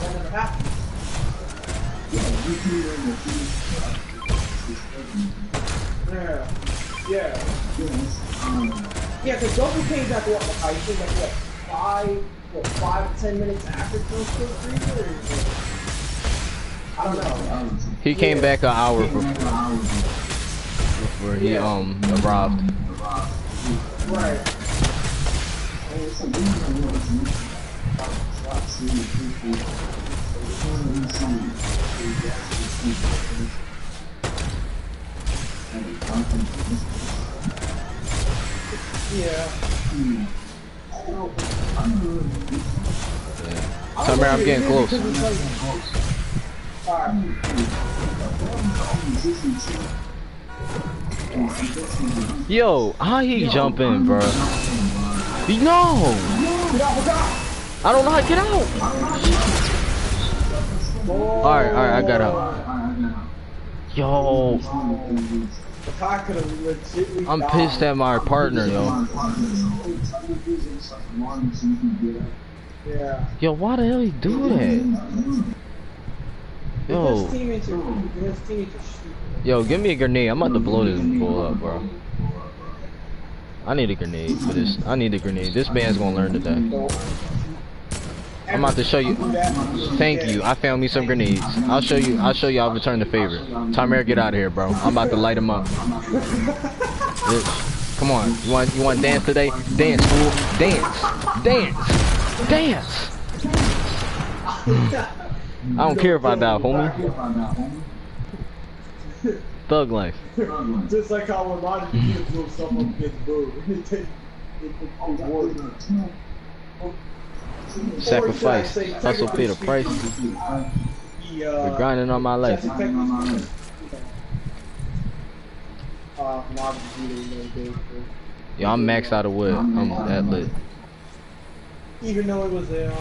That never happened. Yeah. Yeah. Yeah, because Goku came back, what, I think like, what, 5 to 10 minutes after Kill Freezer? Or I don't know. He came back an hour before he arrived. Right. Yeah. Tell me I'm getting close. Yo, how he jump in, bro? No! I don't know how to get out! Alright, I got out. Yo! I'm pissed at my partner, yo. Yeah. Yo, why the hell he do that? Yo. Yo, give me a grenade. I'm about to blow this bull up, bro. I need a grenade for this. I need a grenade. This man's gonna learn today. I'm about to show you. Thank you. I found me some grenades. I'll show you. I'll return the favor. Timer, get out of here, bro. I'm about to light him up. Come on. You want to dance today? Dance, fool. Dance. I don't care if I die, homie. Thug life. Just like how a lot of kids will someone gets booed. Sacrifice. Hustle pay the price. We're grinding on my life. Yo, I'm maxed out of wood. I'm that lit. Even though it was a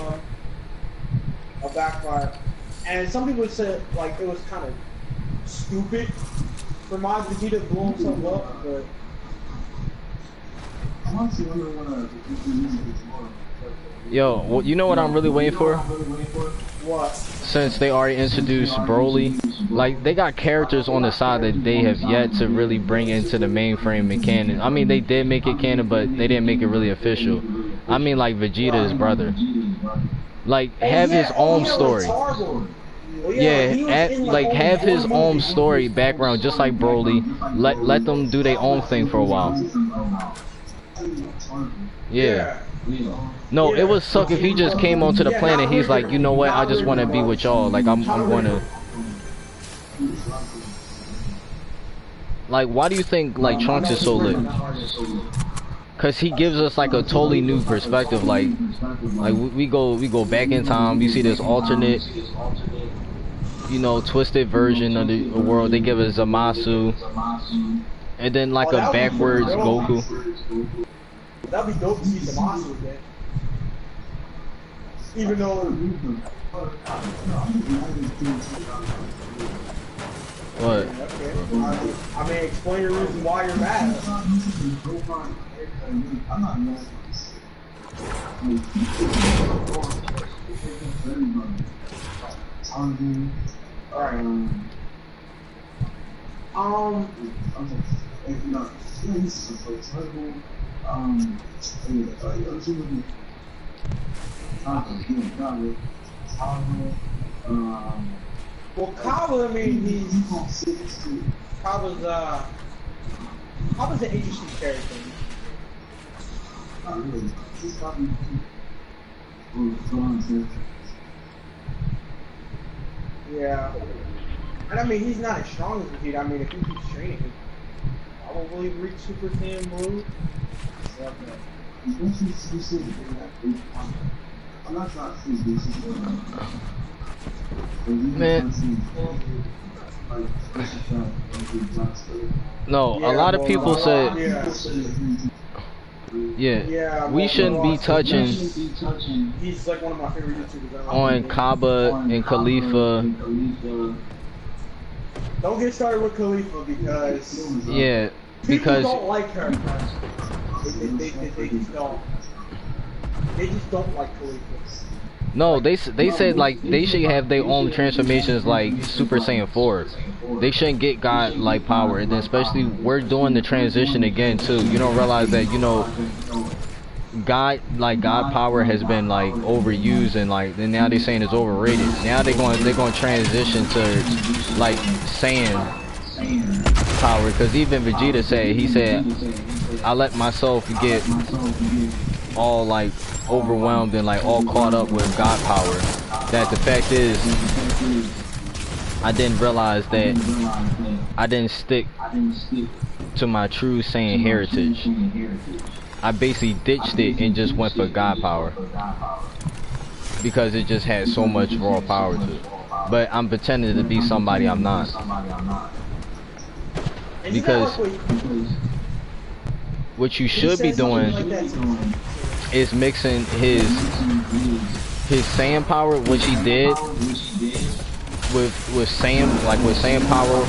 backfire. And some people said like it was kind of stupid for Mod Vegeta to blow himself up, but yo, well, you know what I'm really waiting for? what? Since they already introduced Broly, like they got characters on the side that they have yet to really bring into the mainframe and canon. I mean, they did make it canon, but they didn't make it really official. I mean, like Vegeta's brother. Like, have his own story. Yeah, like have his own story background, just like Broly. Let them do their own thing for a while. Yeah. No, it would suck if he just came onto the planet. He's like, you know what? I just want to be with y'all. Like, I'm going to. Like, why do you think like Trunks is so lit? Cause he gives us like a totally new perspective. Like we go back in time. We see this alternate, you know, twisted version of the world. They give us Zamasu, and then like a backwards Goku. That'd be dope to see Zamasu again. Even though. What? Okay. I mean, explain the reason why you're mad. Well, Kaba, I mean, Kaba's an interesting character. Yeah. And I mean, he's not as strong as Vegeta. I mean, if he keeps training, he'll probably reach Super Saiyan Blue. Man. No, a lot of people said, yeah, we shouldn't be touching He's like one of my favorite YouTubers. on Kaba and Khalifa. Don't get started with Khalifa because Yeah, people because don't like her. They just don't. They just don't like Khalifa. No, they said like they should have their own transformations like Super Saiyan 4. They shouldn't get God like power, and then especially we're doing the transition again too. You don't realize that God power has been like overused and like and now they're saying it's overrated. Now they're going to transition to like Saiyan power, because even Vegeta said I let myself get all like overwhelmed and like all caught up with God power that the fact is I didn't realize that I didn't stick to my true Saiyan heritage. I basically ditched it and just went for God power because it just had so much raw power to it. But I'm pretending to be somebody I'm not. Because what you should be doing is mixing his Saiyan power, which he did with Saiyan power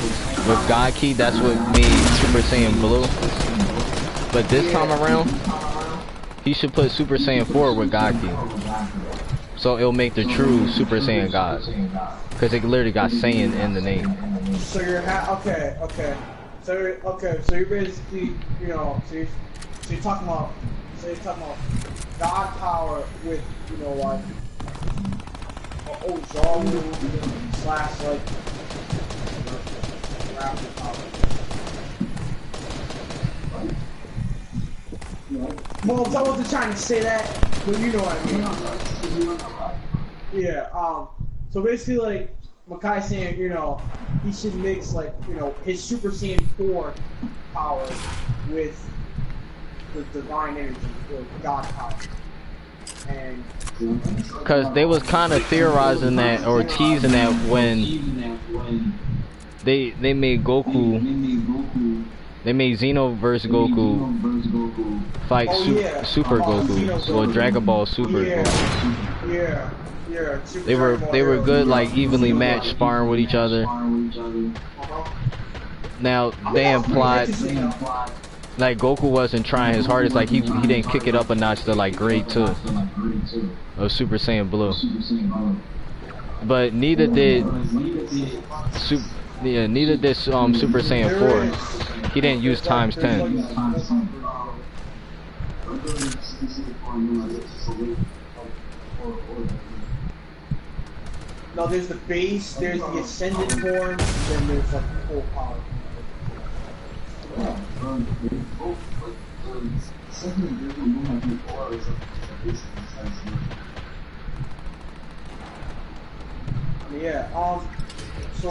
with God Ki. That's what made Super Saiyan Blue. But this time around, he should put Super Saiyan 4 with God Ki. So it'll make the true Super Saiyan God. Because it literally got Saiyan in the name. So you're okay. So you're basically, so you're talking about God power with, like Ojaru / like rapid power. Well, I wasn't trying to say that, but you know what I mean. Yeah. So basically, like Makai's saying, he should mix like his Super Saiyan 4 power with the divine energy, or God power, and because they was kind of theorizing that or teasing that when they made Goku. They made Xeno vs Goku fight Super Goku, or Dragon Ball Super Goku. Yeah. They were good, like evenly matched, sparring with each other. Now they implied like Goku wasn't trying his hardest, like he didn't kick it up a notch to like grade 2 of Super Saiyan Blue. But neither did Super Saiyan 4. He didn't use times 10. No, there's the base, there's the ascendant form, then there's like the full power. Yeah, so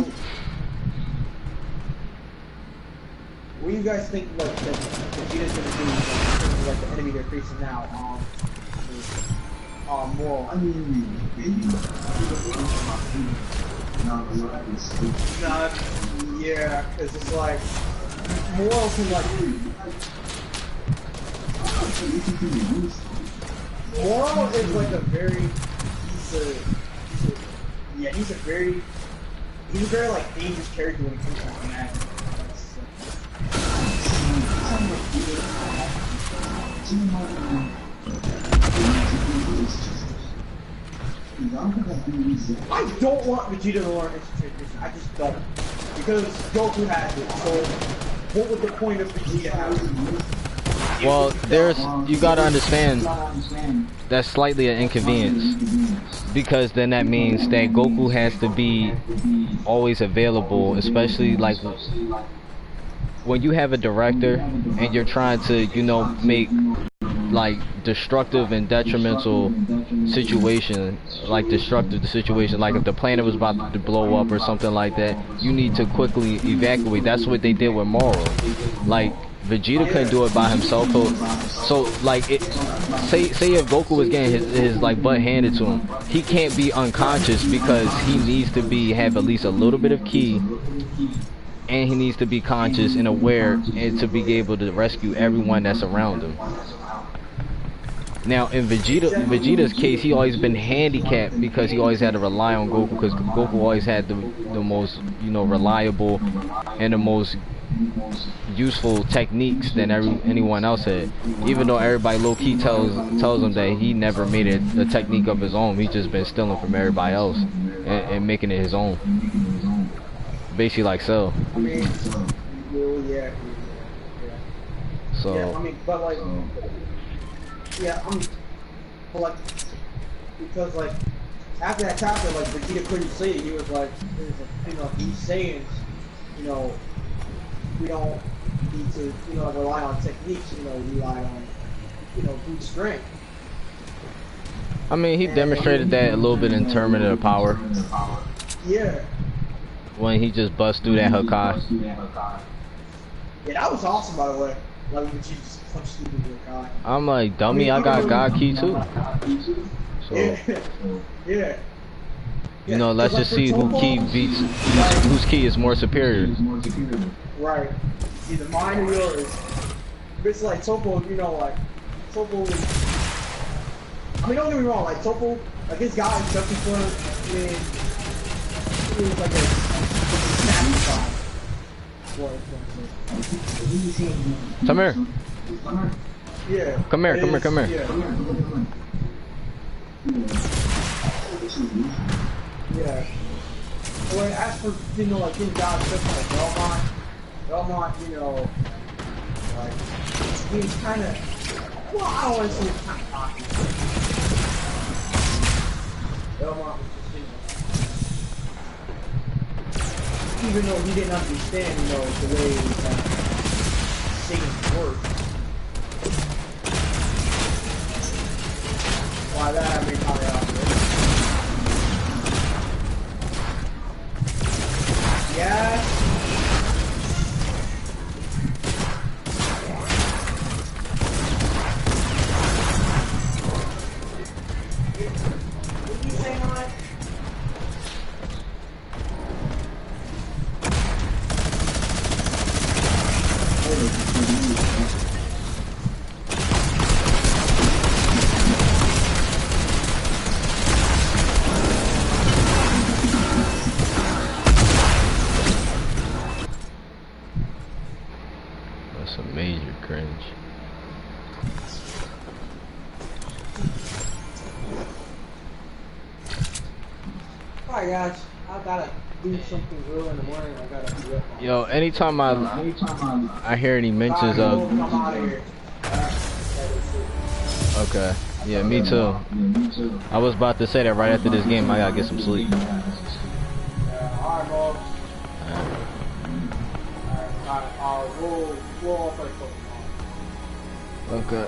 what do you guys think like that Vegeta's gonna do in terms of like the enemy they're facing now? Moral. I mean, yeah, because it's like Moral can like Moral is like a very he's a very like dangerous character when it comes to that. I don't want Vegeta to learn extra. I just don't. Because Goku has it, so what would the point of Vegeta having it? Well, you gotta understand, that's slightly an inconvenience. Because then that means that Goku has to be always available, especially like when you have a director and you're trying to, make like destructive and detrimental situation, like the situation, like if the planet was about to blow up or something like that, you need to quickly evacuate. That's what they did with Moro. Like Vegeta couldn't do it by himself, so like say if Goku was getting his like butt handed to him, he can't be unconscious because he needs to have at least a little bit of ki, and he needs to be conscious and aware and to be able to rescue everyone that's around him. Now in Vegeta's case, he always been handicapped because he always had to rely on Goku, because Goku always had the most reliable and the most useful techniques than anyone else had. Even though everybody low-key tells him that he never made it a technique of his own, he just been stealing from everybody else and making it his own. Basically like Cell. I mean, yeah. So. Yeah, I mean, but like, yeah, but like, because like, after that chapter, like, Vegeta couldn't say it. He was like, you know, he's saying, you know, we don't need to, you know, rely on techniques, you know, rely on, you know, brute strength. I mean, he demonstrated that a little bit in Tournament of Power. Yeah. When he just bust through that Hakai. Yeah, that was awesome, by the way. Like, when you just punched through the Hakai. I'm like, dummy, I got God Key too. So, yeah. You know, let's just see who key beats, whose key is more superior. Right. Either mine or yours. But it's like Topo, you know, like, Topo was, I mean, don't get me wrong, like, Topo, like, his guy is jumping for him, I mean, it was like a snappy spot. Come here. Yeah. Come here, come here. Yeah. Well, as for, you know, like, his guys just like Belmont, you know, like, he's kind of, well, I don't want to say he's kind of cocky. Belmont was just, you know, even though he didn't understand, you know, the way that Satan works. Why that, I mean, how they operate. Yes. What did you say, Mike? That's a major cringe. Alright guys, I gotta do something real in the morning. I gotta do it. Yo, anytime I hear any mentions of. Okay. Yeah, me too. I was about to say that right after this game. I gotta get some sleep. Alright, bro. We'll all play Pokemon. Okay.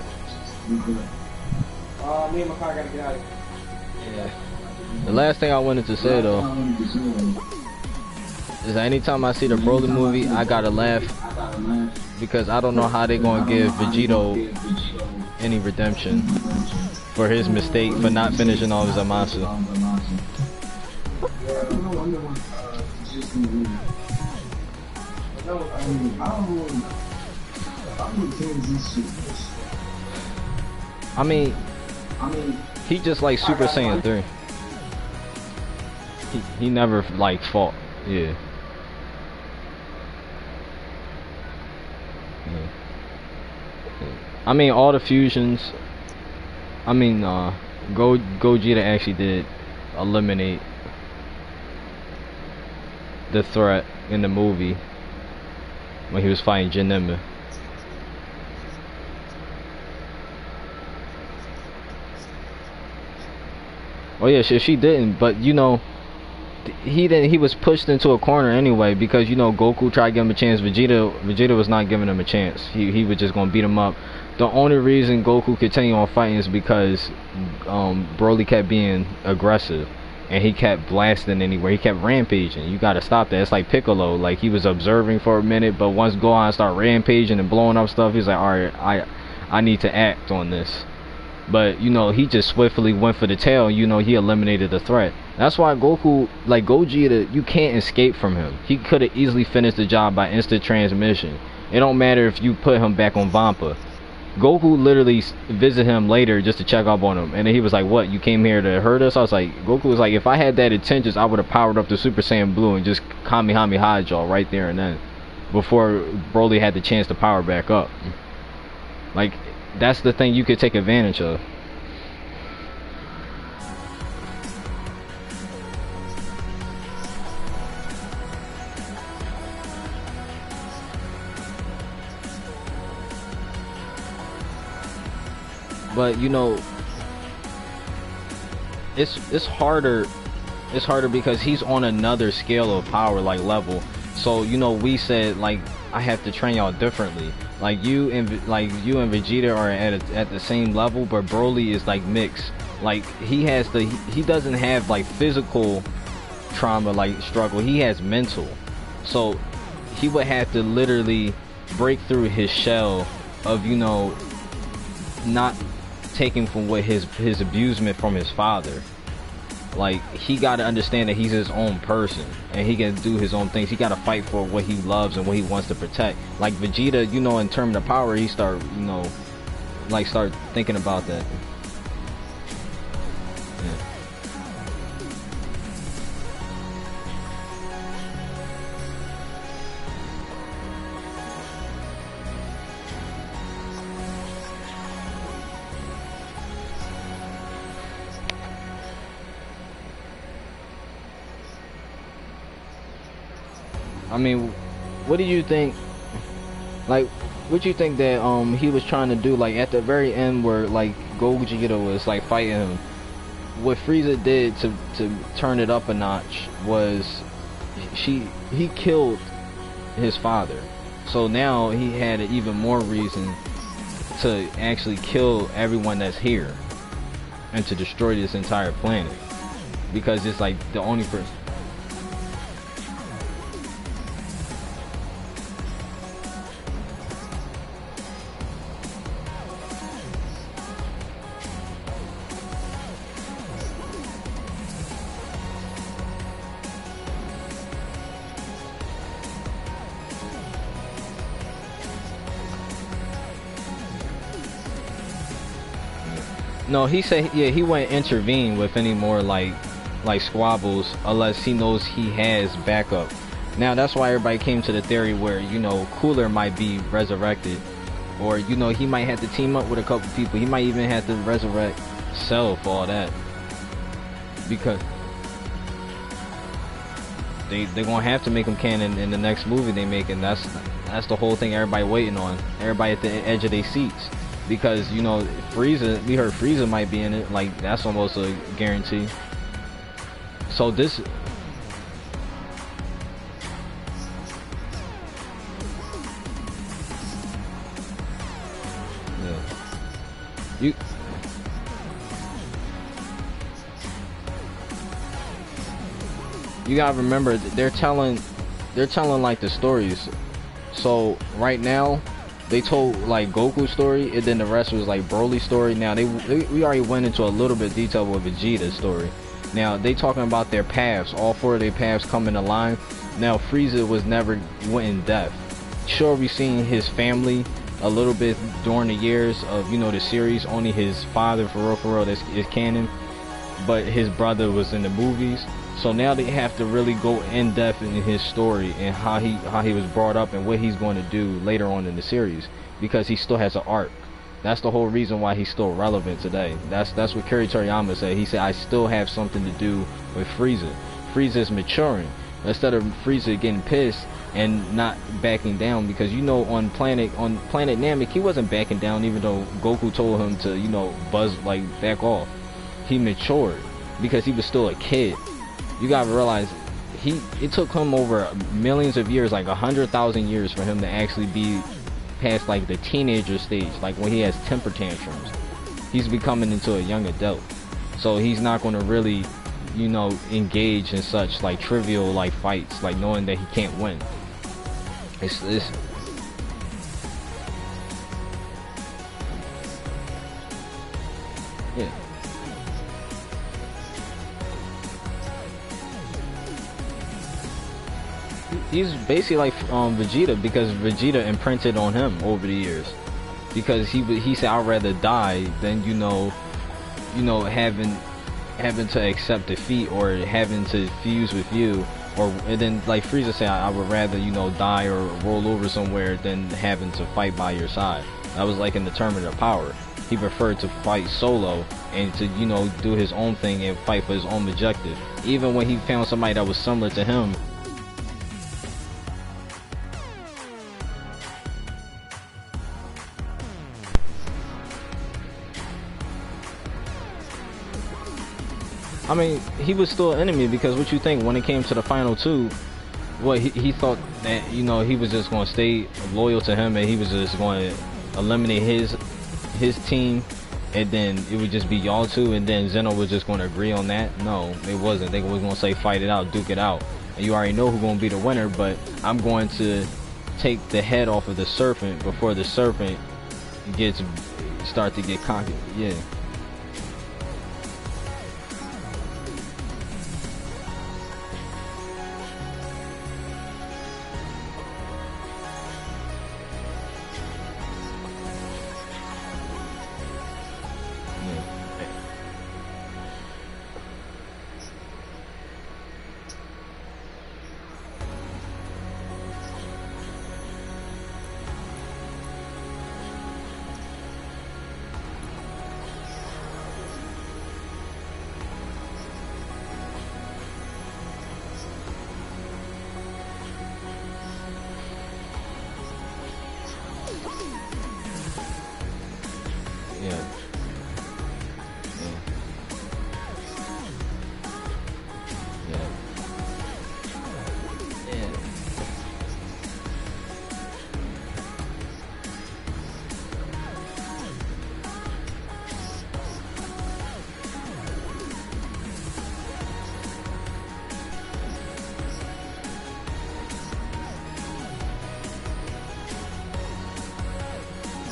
Me and Makai gotta get out of here. Yeah. The last thing I wanted to say though is that anytime I see the Broly movie, I gotta laugh because I don't know how they gonna give Vegito any redemption for his mistake for not finishing all his Zamasu. I mean, he just like Super Saiyan 3. He never like fought. Yeah. I mean, all the fusions. I mean, Gogeta actually did eliminate the threat in the movie when he was fighting Janemba. Oh yeah, she didn't, but you know, he didn't. He was pushed into a corner anyway because you know Goku tried to give him a chance. Vegeta was not giving him a chance. He was just gonna beat him up. The only reason Goku continued on fighting is because Broly kept being aggressive and he kept blasting anywhere. He kept rampaging. You gotta stop that. It's like Piccolo. Like he was observing for a minute, but once Gohan started rampaging and blowing up stuff, he's like, all right, I need to act on this. But you know, he just swiftly went for the tail. You know, he eliminated the threat. That's why Goku, like Gogeta, you can't escape from him. He could have easily finished the job by instant transmission. It don't matter if you put him back on Vampa. Goku literally visited him later just to check up on him, and then he was like, what, you came here to hurt us? I was like, Goku was like, if I had that intentions, I would have powered up the Super Saiyan Blue and just Kamehameha y'all right there and then. before Broly had the chance to power back up. Like, that's the thing you could take advantage of. But you know, it's harder. It's harder because he's on another scale of power, like level. So you know, we said like I have to train y'all differently. Like you and Vegeta are at the same level, but Broly is like mixed. Like he doesn't have like physical trauma, like struggle. He has mental. So he would have to literally break through his shell of, you know, not taking from what his abusement from his father. Like, he got to understand that he's his own person and he can do his own things. He got to fight for what he loves and what he wants to protect. Like Vegeta, you know, in terms of power, he start, you know, like start thinking about that. Yeah. I mean, what do you think? Like, what do you think that he was trying to do? Like at the very end, where like Gogeta was like fighting him, what Frieza did to turn it up a notch was he killed his father. So now he had even more reason to actually kill everyone that's here and to destroy this entire planet, because it's like the only person. No, he said, yeah, he wouldn't intervene with any more like squabbles unless he knows he has backup. Now that's why everybody came to the theory where, you know, Cooler might be resurrected, or you know, he might have to team up with a couple people. He might even have to resurrect Cell for all that, because they're gonna have to make him canon in the next movie they make, and that's the whole thing everybody waiting on. Everybody at the edge of their seats. Because, you know, Frieza, we heard Frieza might be in it, like, that's almost a guarantee. So this... Yeah. You gotta remember, they're telling like the stories. So, right now, they told like Goku's story, and then the rest was like Broly's story. Now we already went into a little bit of detail with Vegeta's story. Now they talking about their paths, all four of their paths come in a line. Now Frieza was never went in depth. Sure, we seen his family a little bit during the years of, you know, the series. Only his father for real is canon, but his brother was in the movies. So now they have to really go in depth in his story and how he was brought up and what he's going to do later on in the series, because he still has an arc. That's the whole reason why he's still relevant today. That's what Kari Toriyama said. He said, I still have something to do with Frieza. Frieza is maturing. Instead of Frieza getting pissed and not backing down, because, you know, on planet Namek, he wasn't backing down even though Goku told him to, you know, back off. He matured because he was still a kid. You gotta realize, it took him over millions of years, like 100,000 years, for him to actually be past like the teenager stage, like when he has temper tantrums. He's becoming into a young adult, so he's not going to really, you know, engage in such like trivial like fights, like knowing that he can't win. It's yeah. He's basically like Vegeta, because Vegeta imprinted on him over the years, because he said, I'd rather die than, you know having to accept defeat or having to fuse with you and then like Frieza said, I would rather, you know, die or roll over somewhere than having to fight by your side. That was like in the tournament of power. He preferred to fight solo and to, you know, do his own thing and fight for his own objective. Even when he found somebody that was similar to him, I mean, he was still an enemy, because what you think, when it came to the final two, what he thought that, you know, he was just going to stay loyal to him and he was just going to eliminate his team, and then it would just be y'all two, and then Zeno was just going to agree on that? No, it wasn't. They was going to say fight it out, duke it out, and you already know who's going to be the winner, but I'm going to take the head off of the serpent before the serpent start to get cocky. Yeah.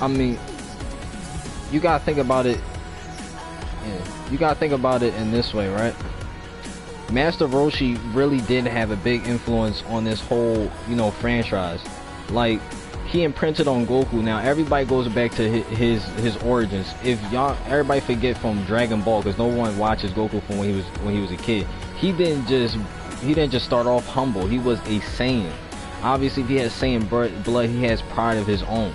I mean, you gotta think about it. Yeah, you gotta think about it in this way, right? Master Roshi really did have a big influence on this whole, you know, franchise. Like, he imprinted on Goku. Now everybody goes back to his origins. If everybody forget from Dragon Ball, because no one watches Goku from when he was a kid. He didn't just start off humble. He was a Saiyan. Obviously, if he has Saiyan blood, he has pride of his own.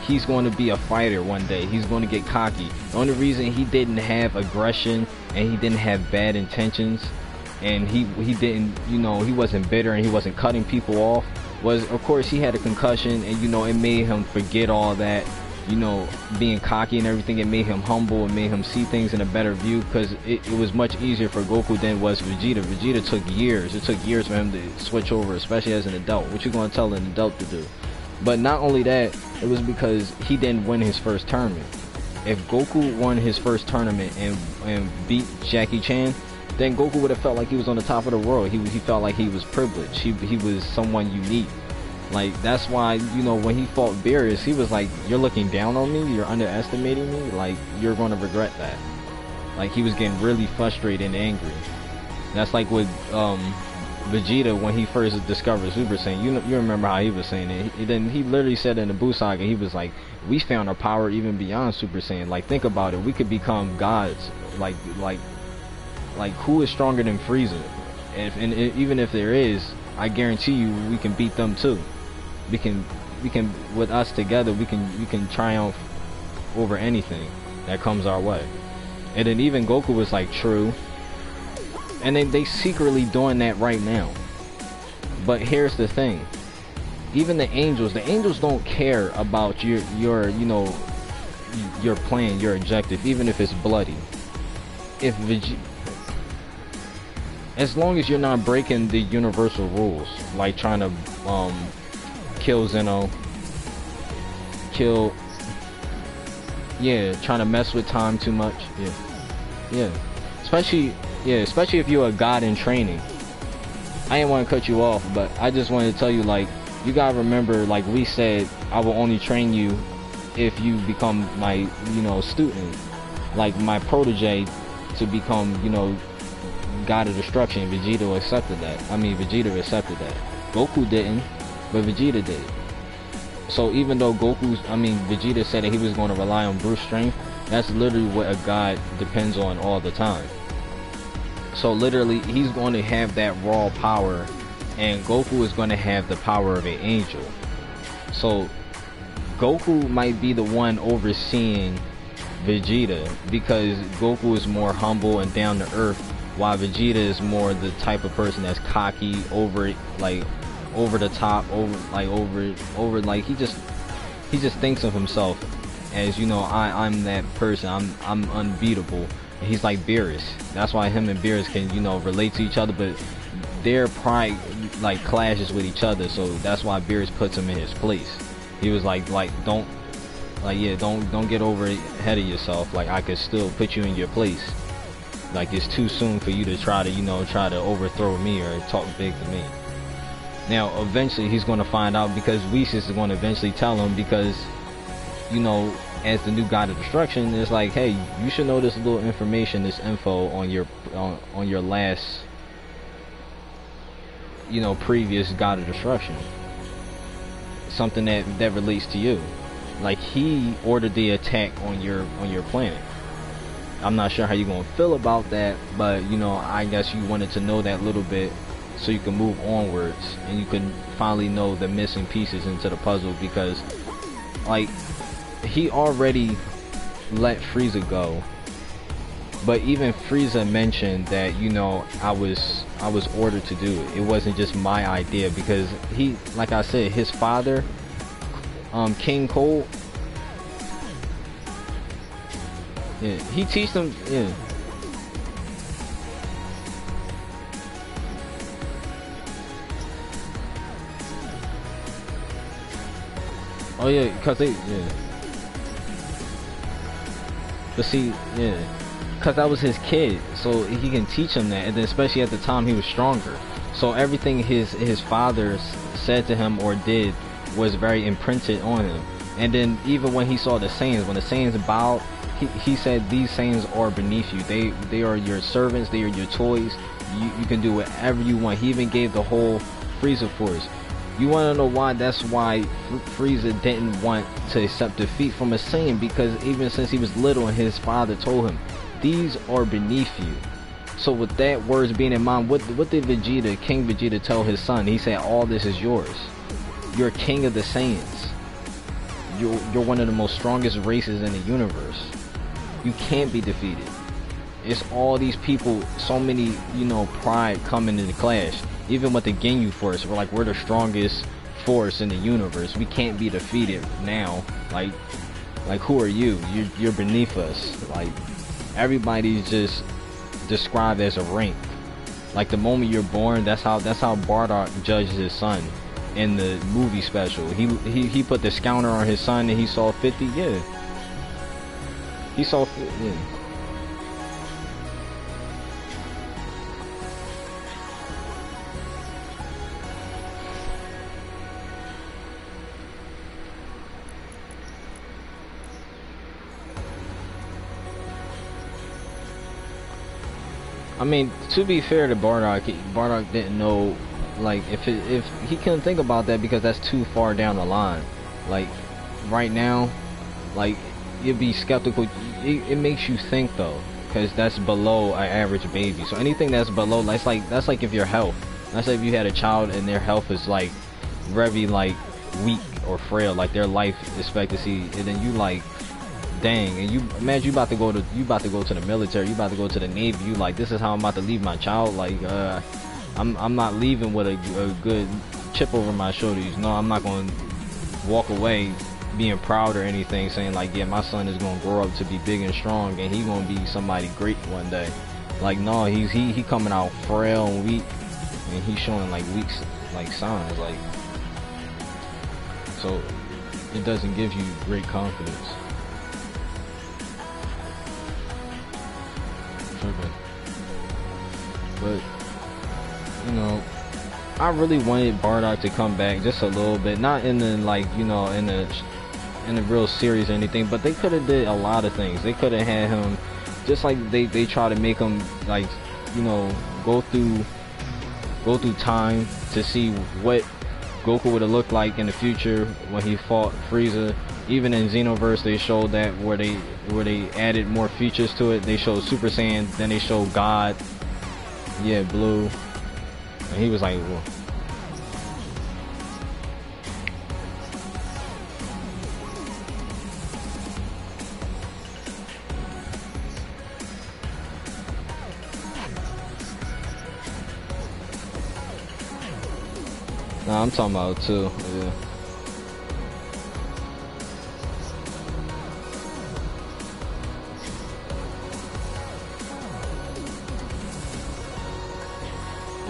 He's going to be a fighter one day. He's going to get cocky. The only reason he didn't have aggression and he didn't have bad intentions, and he didn't, you know, he wasn't bitter and he wasn't cutting people off, was, of course, he had a concussion, and, you know, it made him forget all that, you know, being cocky and everything. It made him humble. It made him see things in a better view, because it was much easier for Goku than it was Vegeta. Vegeta took years. It took years for him to switch over, especially as an adult. What you going to tell an adult to do? But not only that, it was because he didn't win his first tournament. If Goku won his first tournament and beat Jackie Chan, then Goku would have felt like he was on the top of the world. He felt like he was privileged. He was someone unique. Like, that's why, you know, when he fought Beerus, he was like, you're looking down on me? You're underestimating me? Like, you're going to regret that. Like, he was getting really frustrated and angry. That's like with Vegeta when he first discovered Super Saiyan. You remember how he was saying it. He literally said in the Buu Saga, he was like, we found our power even beyond Super Saiyan. Like, think about it. We could become gods. Like who is stronger than Frieza? And even if there is, I guarantee you we can beat them too. We can with us together, we can triumph over anything that comes our way. And then even Goku was like, true. And they secretly doing that right now. But here's the thing. Even the angels don't care about your you know, your plan, your objective, even if it's bloody. If as long as you're not breaking the universal rules, like trying to kill Zeno, trying to mess with time too much. Especially if you're a god in training. I didn't want to cut you off, but I just wanted to tell you, like, you gotta remember, like we said, I will only train you if you become my, you know, student, like my protege, to become, you know, God of Destruction. Vegeta accepted that. Vegeta accepted that. Goku didn't, but Vegeta did. So even though Vegeta said that he was going to rely on brute strength, that's literally what a god depends on all the time. So literally, he's going to have that raw power and Goku is going to have the power of an angel. So Goku might be the one overseeing Vegeta, because Goku is more humble and down to earth, while Vegeta is more the type of person that's cocky, over the top, like he just thinks of himself as, you know, I'm that person, I'm unbeatable. And he's like Beerus. That's why him and Beerus can, you know, relate to each other, but their pride like clashes with each other, so that's why Beerus puts him in his place. He was like don't get over ahead of yourself. Like, I could still put you in your place. Like, it's too soon for you to try to overthrow me or talk big to me. Now, eventually he's going to find out, because Whis is going to eventually tell him, because, you know, as the new God of Destruction, it's like, hey, you should know this little information, this info on your last, you know, previous God of Destruction. Something that relates to you. Like, he ordered the attack on your planet. I'm not sure how you're gonna feel about that, but, you know, I guess you wanted to know that little bit so you can move onwards and you can finally know the missing pieces into the puzzle, because, like, he already let Frieza go, but even Frieza mentioned that, you know, I was ordered to do it. It wasn't just my idea, because he, like I said, his father, King Cole, yeah, he teach them, yeah. Oh yeah, cause they, yeah. But see, yeah, cause that was his kid, so he can teach him that, and then especially at the time he was stronger. So everything his father said to him or did was very imprinted on him. And then even when he saw the Saiyans, when the Saiyans bowed, he said, these Saiyans are beneath you. They are your servants. They are your toys. You can do whatever you want. He even gave the whole Frieza Force. You want to know why? That's why Frieza didn't want to accept defeat from a Saiyan, because even since he was little, and his father told him, these are beneath you. So with that words being in mind, what did Vegeta, King Vegeta, tell his son? He said, all this is yours. You're king of the Saiyans. You're one of the most strongest races in the universe. You can't be defeated. It's all these people, so many, you know, pride coming into the clash. Even with the Ginyu Force, we're the strongest force in the universe. We can't be defeated now. Like who are you? You're beneath us. Like, everybody's just described as a rank. Like, the moment you're born, that's how Bardock judged his son in the movie special. He put the counter on his son, and he saw 50. Yeah, he saw 50. Yeah. I mean, to be fair to Bardock didn't know, like, if he couldn't think about that, because that's too far down the line. Like, right now, like, you'd be skeptical. It makes you think, though, because that's below an average baby. So anything that's below, that's like if your health, that's like if you had a child and their health is like very like weak or frail, like their life expectancy, and then you like, dang, and you imagine you about to go to the military, you about to go to the Navy, you like, this is how I'm about to leave my child. Like, I'm not leaving with a good chip over my shoulders. No, I'm not going to walk away being proud or anything, saying like, yeah, my son is going to grow up to be big and strong and he's going to be somebody great one day. Like, no, he coming out frail and weak, and he's showing like weak like signs, like, so it doesn't give you great confidence. But, you know, I really wanted Bardock to come back just a little bit, not in the, like, you know, in the real series or anything, but they could have did a lot of things. They could have had him, just like they try to make him, like, you know, go through time to see what Goku would have looked like in the future when he fought Frieza. Even in Xenoverse, they showed that where they added more features to it. They showed Super Saiyan, then they showed God. Yeah, Blue. And he was like, well, Nah, I'm talking about 2. Yeah.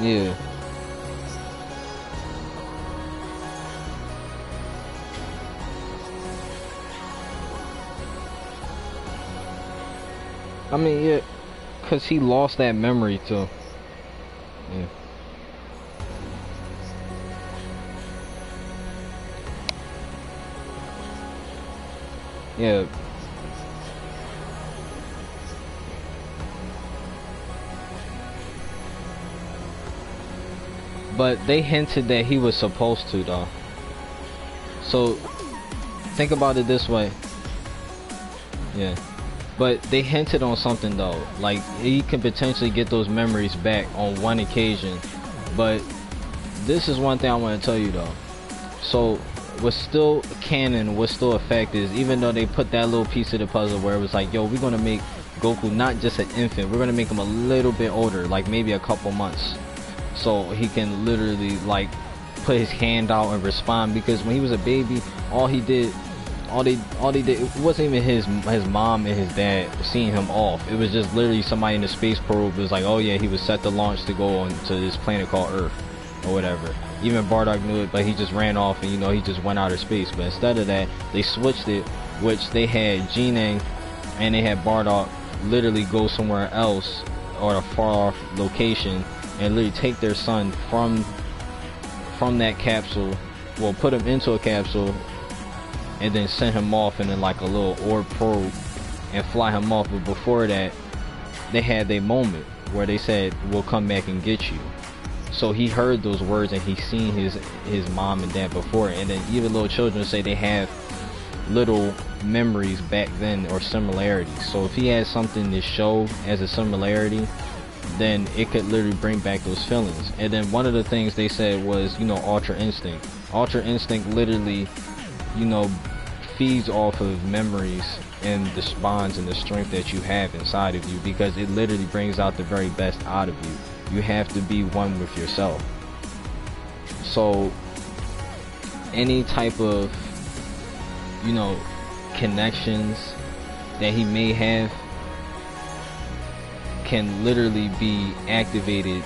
Yeah. I mean, yeah, cause he lost that memory too. Yeah. Yeah. But they hinted that he was supposed to though. So think about it this way. Yeah. But they hinted on something though. Like he can potentially get those memories back on one occasion. But this is one thing I want to tell you though. So what's still canon, what's still a fact is, even though they put that little piece of the puzzle where it was like, yo, we're gonna make Goku not just an infant, we're gonna make him a little bit older, like maybe a couple months, so he can literally like put his hand out and respond. Because when he was a baby, all they did, it wasn't even his mom and his dad seeing him off. It was just literally somebody in the space probe. It was like, oh yeah, he was set to launch to go on to this planet called Earth or whatever. Even Bardock knew it, but he just ran off and, you know, he just went out of space. But instead of that, they switched it, which they had Jinang and they had Bardock literally go somewhere else or a far off location and literally take their son from that capsule, well, put him into a capsule and then send him off in like a little orb probe and fly him off. But before that, they had their moment where they said, we'll come back and get you. So he heard those words and he's seen his mom and dad before. And then even little children say they have little memories back then or similarities. So if he has something to show as a similarity, then it could literally bring back those feelings. And then one of the things they said was, you know, Ultra Instinct. Ultra Instinct literally, you know, feeds off of memories and the bonds and the strength that you have inside of you, because it literally brings out the very best out of you. You have to be one with yourself. So any type of, you know, connections that he may have can literally be activated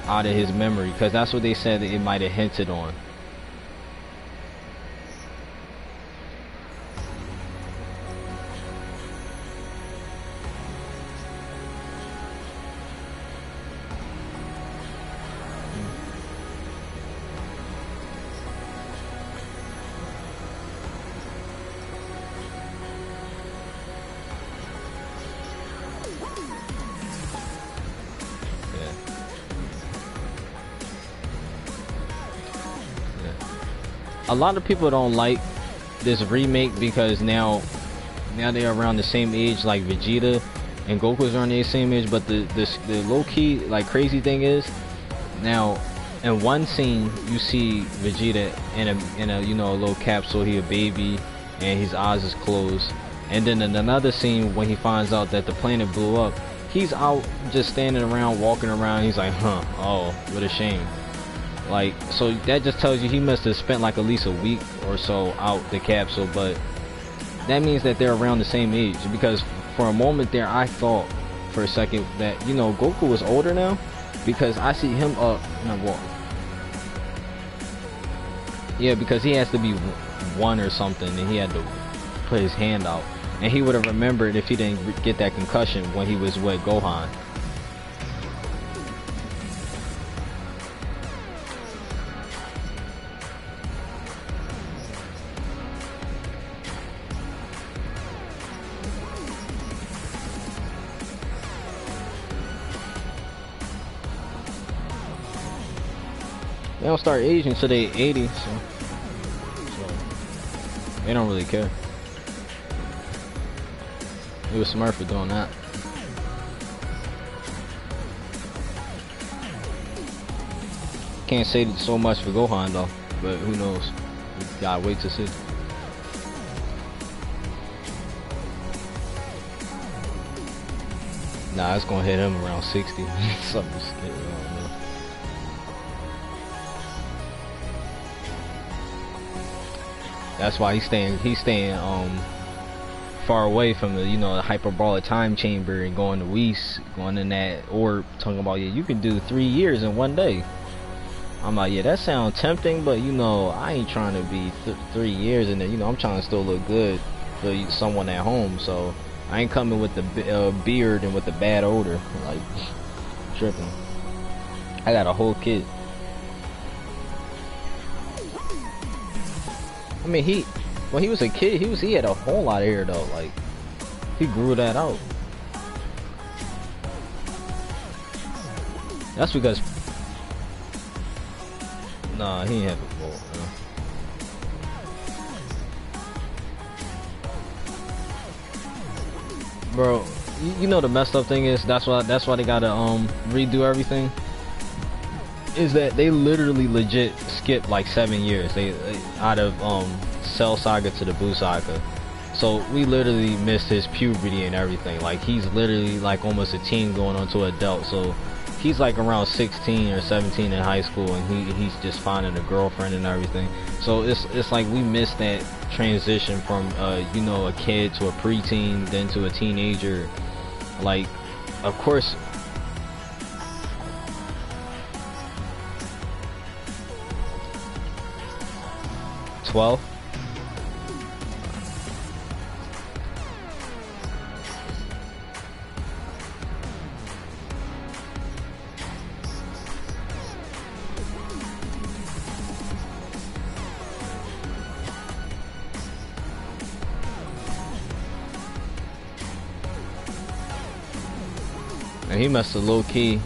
out of his memory, because that's what they said that it might have hinted on. A lot of people don't like this remake because now they're around the same age, like Vegeta and Goku's around the same age. But the low-key like crazy thing is, now in one scene you see Vegeta in a you know, a little capsule, he a baby and his eyes is closed. And then in another scene, when he finds out that the planet blew up, he's out just standing around, walking around. He's like, huh, oh, what a shame. Like, so that just tells you he must have spent like at least a week or so out the capsule. But that means that they're around the same age, because for a moment there I thought for a second that, you know, Goku was older now, because I see him up and walk. Yeah, because he has to be 1 or something, and he had to put his hand out, and he would have remembered if he didn't get that concussion when he was with Gohan. They don't start aging until they 80, so they don't really care. He was smart for doing that. Can't say so much for Gohan though, but who knows? We gotta wait to see. Nah, it's gonna hit him around 60. Something scared. That's why he's staying far away from the, you know, the hyperbolic time chamber and going to Whis, going in that orb, talking about, yeah, you can do 3 years in 1 day. I'm like, yeah, that sounds tempting, but you know, I ain't trying to be 3 years in there. You know, I'm trying to still look good for someone at home, so I ain't coming with the beard and with the bad odor, like tripping. I got a whole kit. I mean, when he was a kid, he had a whole lot of hair though. Like, he grew that out. That's because, nah, he ain't have a bowl. Bro, you know the messed up thing is that's why they gotta redo everything. Is that they literally legit skipped like 7 years. They out of Cell Saga to the Buu Saga. So we literally missed his puberty and everything. Like, he's literally like almost a teen going on to adult. So he's like around 16 or 17 in high school, and he's just finding a girlfriend and everything. So it's like we missed that transition from you know, a kid to a preteen, then to a teenager. Like, of course. 12. And he must have low-key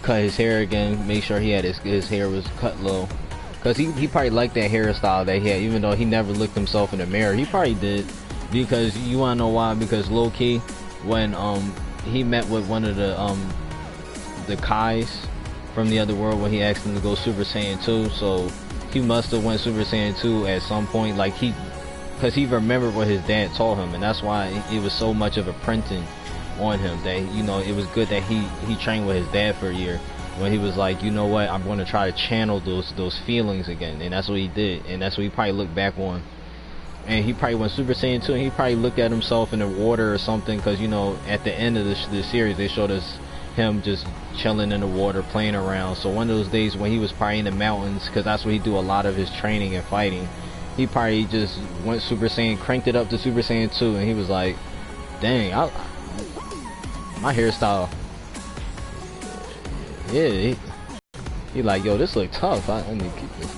cut his hair again, make sure he had his hair was cut low. Cause he probably liked that hairstyle that he had, even though he never looked himself in the mirror. He probably did, because you wanna know why? Because low key, when he met with one of the Kais from the other world, when he asked him to go Super Saiyan 2, so he must have went Super Saiyan 2 at some point, like cause he remembered what his dad taught him, and that's why it was so much of a printing on him that, you know, it was good that he trained with his dad for a year. When he was like, you know what, I'm going to try to channel those feelings again, and that's what he did, and that's what he probably looked back on. And he probably went Super Saiyan 2, and he probably looked at himself in the water or something, because, you know, at the end of the series, they showed us him just chilling in the water, playing around. So one of those days when he was probably in the mountains, because that's where he do a lot of his training and fighting, he probably just went Super Saiyan, cranked it up to Super Saiyan 2, and he was like, dang, my hairstyle. Yeah, he like, yo, this look tough. I need to keep this.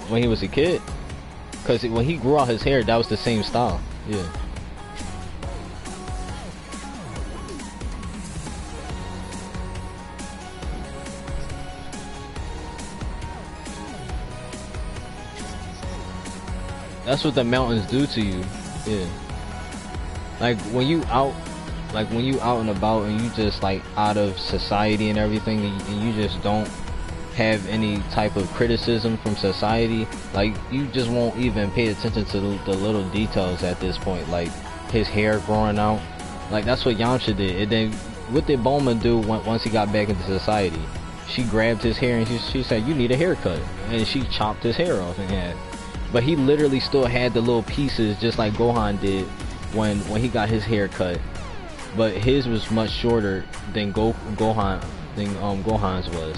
When he was a kid, cause when he grew out his hair, that was the same style. Yeah. That's what the mountains do to you. Yeah. Like when you out and about and you just like out of society and everything, and you just don't have any type of criticism from society, like you just won't even pay attention to the little details at this point, like his hair growing out. Like that's what Yamcha did. And then what did Bulma do once he got back into society? She grabbed his hair and she said, you need a haircut, and she chopped his hair off in half. But he literally still had the little pieces, just like Gohan did when he got his hair cut. But his was much shorter than Gohan's was.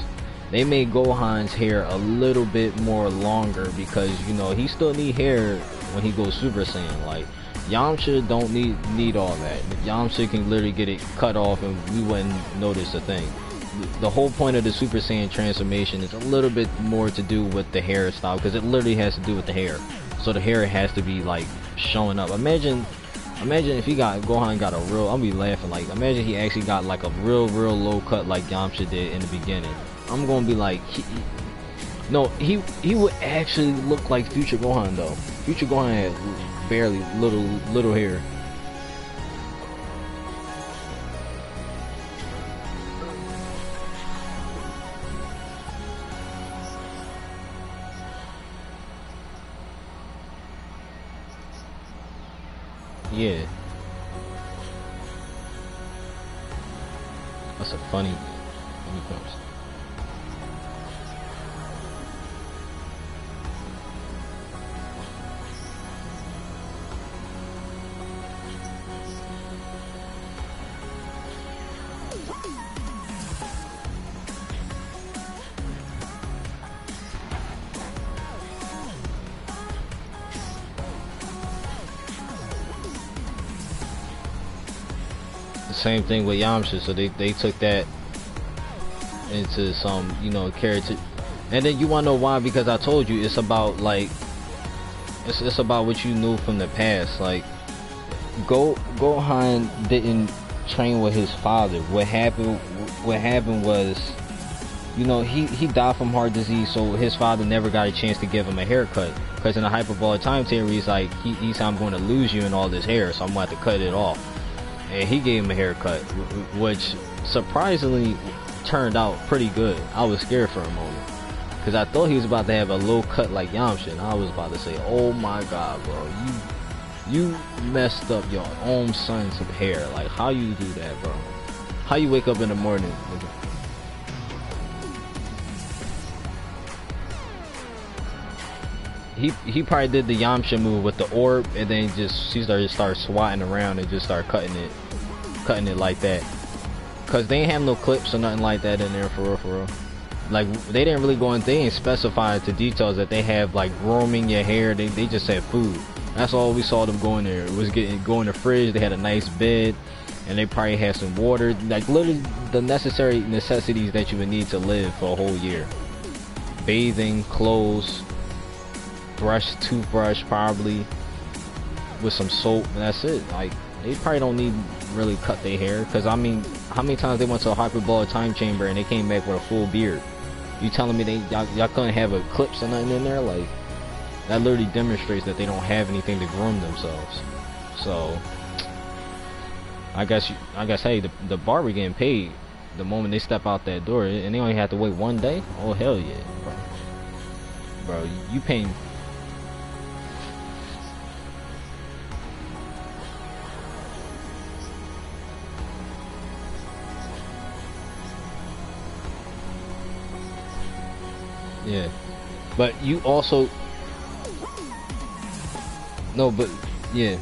They made Gohan's hair a little bit more longer because, you know, he still need hair when he goes Super Saiyan. Like Yamcha don't need all that. Yamcha can literally get it cut off and we wouldn't notice a thing. The whole point of the Super Saiyan transformation is a little bit more to do with the hairstyle, because it literally has to do with the hair. So the hair has to be like showing up. Imagine if Gohan got a real, I'll be laughing, like imagine he actually got like a real low cut like Yamcha did in the beginning. I'm gonna be like, he would actually look like Future Gohan though. Future Gohan had barely little hair. Yeah. That's a funny post. The same thing with Yamcha, so they took that into some, you know, character. And then you wanna know why? Because I told you it's about like it's about what you knew from the past. Like Gohan didn't train with his father. What happened was, you know, he died from heart disease, so his father never got a chance to give him a haircut. Because in the hyperbolic time theory, he's like, he said, I'm going to lose you in all this hair, so I'm going to have to cut it off. And he gave him a haircut, which surprisingly turned out pretty good. I was scared for a moment, because I thought he was about to have a low cut like Yamcha, and I was about to say, oh my god, bro, you messed up your own son's hair. Like, how you do that, bro? How you wake up in the morning? He probably did the Yamcha move with the orb, and then she started swatting around and just start cutting it like that. Cause they ain't have no clips or nothing like that in there for real. Like, they didn't really go in. They ain't specified to details that they have like grooming your hair. They just said food. That's all we saw them go in there. It was go in the fridge. They had a nice bed, and they probably had some water. Like literally the necessities that you would need to live for a whole year. Bathing, clothes, toothbrush probably, with some soap, and that's it. Like, they probably don't need really cut their hair, because I mean, how many times they went to a hyperbolic time chamber and they came back with a full beard? You telling me y'all couldn't have a clips or nothing in there? Like, that literally demonstrates that they don't have anything to groom themselves. So I guess hey, the barber getting paid the moment they step out that door, and they only have to wait one day. Oh hell yeah, bro, you paying. Yeah, but you also but yeah,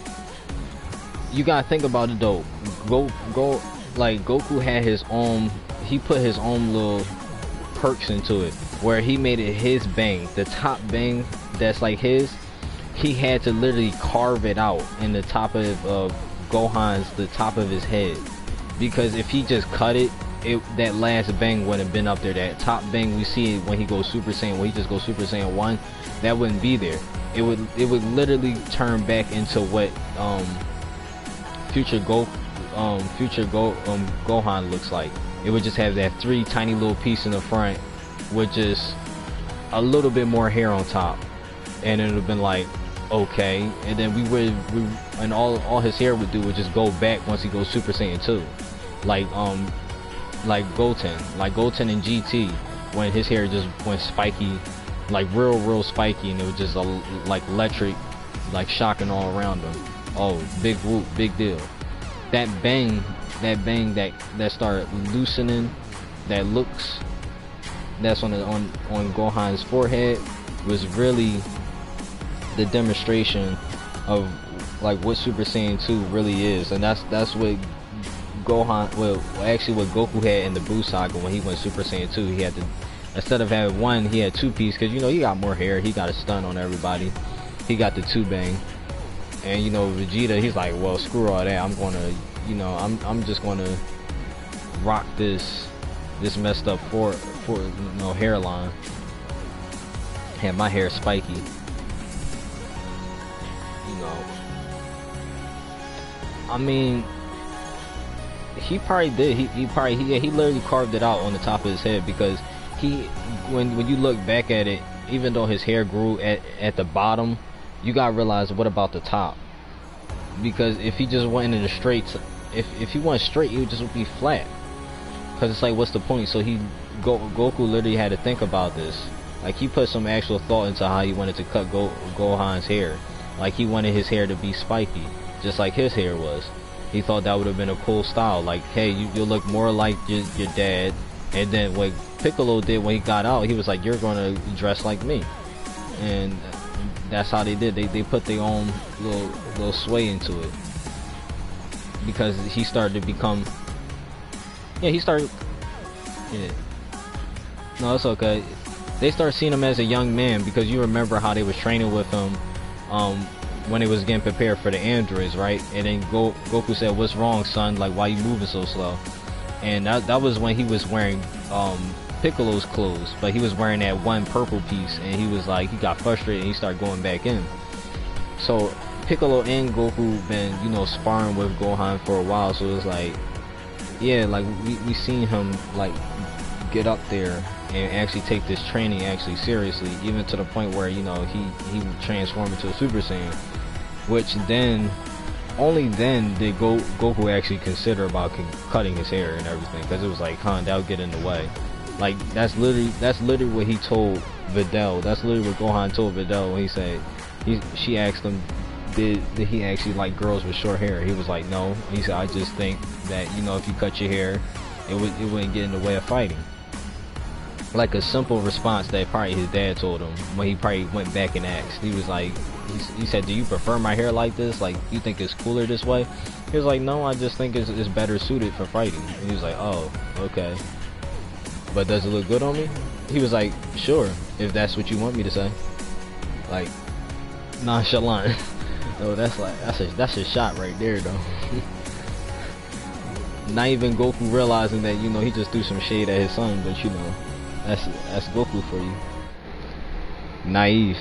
you gotta think about it though. Like Goku had his own. He put his own little perks into it, where he made it his bang, the top bang that's like his. He had to literally carve it out in the top of Gohan's, the top of his head, because if he just cut it, that last bang wouldn't have been up there. That top bang we see when he goes Super Saiyan, when he just goes Super Saiyan 1, that wouldn't be there. It would literally turn back into what future Gohan looks like. It would just have that 3 tiny little piece in the front with just a little bit more hair on top, and it would have been like, okay. And then and all his hair would do would just go back once he goes Super Saiyan 2, like Goten and GT, when his hair just went spiky, like real spiky, and it was just like electric, like shocking all around him. Oh, big whoop, big deal. That bang that started loosening, that looks that's on Gohan's forehead, was really the demonstration of like what Super Saiyan 2 really is. And that's what Gohan, well actually what Goku had in the Buu saga when he went Super Saiyan 2. He had to, instead of having one, he had 2 piece, because you know he got more hair, he got a stun on everybody, he got the 2 bang. And you know Vegeta, he's like, well screw all that, I'm gonna, you know, I'm just gonna rock this messed up for you know, hairline, have my hair spiky, you know. I mean, he probably did. He literally carved it out on the top of his head, because when you look back at it, even though his hair grew at the bottom, you gotta realize, what about the top? Because if he just went into the straights, if he went straight, it would just be flat. Because it's like, what's the point? So Goku literally had to think about this. Like, he put some actual thought into how he wanted to cut Gohan's hair. Like, he wanted his hair to be spiky, just like his hair was. He thought that would have been a cool style. Like, hey, you'll look more like your dad. And then what Piccolo did when he got out, he was like, you're gonna dress like me. And that's how they did. They put their own little sway into it, because he started to become. Yeah, no, it's okay. They start seeing him as a young man, because you remember how they was training with him when it was getting prepared for the androids, right? And then Goku said, "What's wrong, son? Like, why you moving so slow?" And that was when he was wearing Piccolo's clothes, but he was wearing that one purple piece, and he was like, he got frustrated and he started going back in. So Piccolo and Goku been, you know, sparring with Gohan for a while, so it's like, yeah, like we seen him like get up there and actually take this training actually seriously, even to the point where, you know, he would transform into a Super Saiyan, which then only then did Goku actually consider about cutting his hair and everything, because it was like, that would get in the way. Like, that's literally what he told Videl. That's literally what Gohan told Videl when he said, she asked him, did he actually like girls with short hair? He was like, no. He said, I just think that, you know, if you cut your hair, it wouldn't get in the way of fighting. Like a simple response that probably his dad told him when he probably went back and asked. He was like, he said, do you prefer my hair like this? Like, you think it's cooler this way? He was like, no, I just think it's better suited for fighting. And he was like, oh, okay. But does it look good on me? He was like, sure, if that's what you want me to say. Like, nonchalant. No, that's a shot right there, though. Not even Goku realizing that, you know, he just threw some shade at his son, but you know, that's Goku for you. Naive.